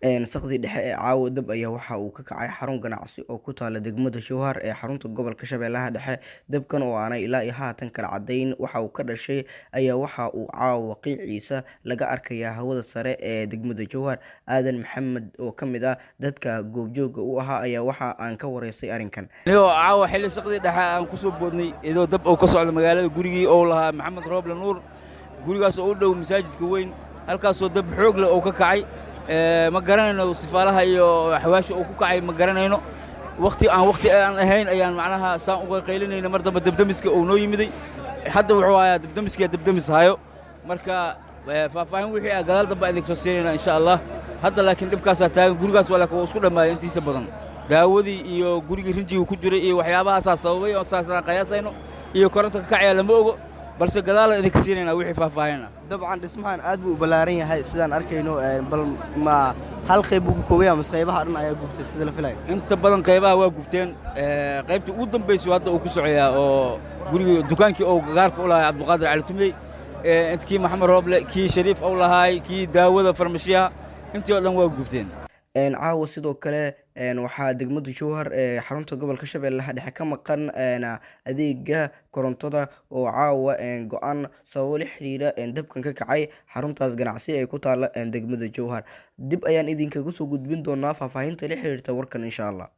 Saqdi dhexe ee caawa dab ayaa waxa uu ka kacay xarun ganacsi oo ku taala degmada Jowhar ee xarunta gobolka Shabeellaha Dhexe. Dabkan oo aanay ilaa iyo haatan kala caddayn waxa uu ka dhashay ayaa waxa uu caawa qiiciisa laga arkayaa hawada sare ee degmada Jowhar. Aadan Maxamed oo ka mid ah dadka goobjooga u ahaa ayaa waxa aan ka wareysay arrinkan. Niyo caawa xilli saqdi dhexe aan ku soo boodnay iyadoo dab uu ka socdo magaalada gurigii oo lahaa Maxamed Rooble Nuur, gurigaas oo u dhow masaajidka weyn, halkaasoo dab xoog leh oo ka kacay. ma garanayno sifaalaha iyo xawaasha uu ku kacay ma garanayno waqti aan ahayn ayaan macnaha saan uga qaylinayna mar dambe dabdamiska uu noo yimiday hadda wuxuu hayaa dabdamis hayo marka faahfaahin wixii gadaal dambe idin soo siinayna insha Allah hadda laakiin dhibkaas taagan gurigaas wala ku isku dhamaay intiisa badan daawadii iyo gurigii rinjiga ku jiray iyo waxyaabahaas sababay oo saasana qiyaasayno iyo koronto ka kacay lama ogo balse gadaal idin ka siinayna wixii faahfaahin dabcan dhismahan aad buu u balaaran yahay sidaan arkayno bal ma hal qayb uu ka kooban yahay qaybaha dhan ayaa gubtay sida la filayo inta badan qaybaha waa gubteen qaybtii ugu dambeysay hadda uu ku socoyaa oo guriga dukaankii oo gaarka u lahaa Cabduqaadir Cali Tumey intii Maxamed Rooble kii Shariif oo lahaay kii daawada farmashiyaha intii oo dhan waa gubteen. Caawa sidoo kale waxaa degmada Jowhar ee xarunta gobolka Shabeellaha Dhexe ka maqan adeega korontada oo caawa go'an sababo la xiriira dabkan ka kacay xaruntaas ganacsi ee ku taala degmada Jowhar. Dib ayaan idinkaga soo gudbin doonaa faahfaahinta la xiriirta warkan insha Allah.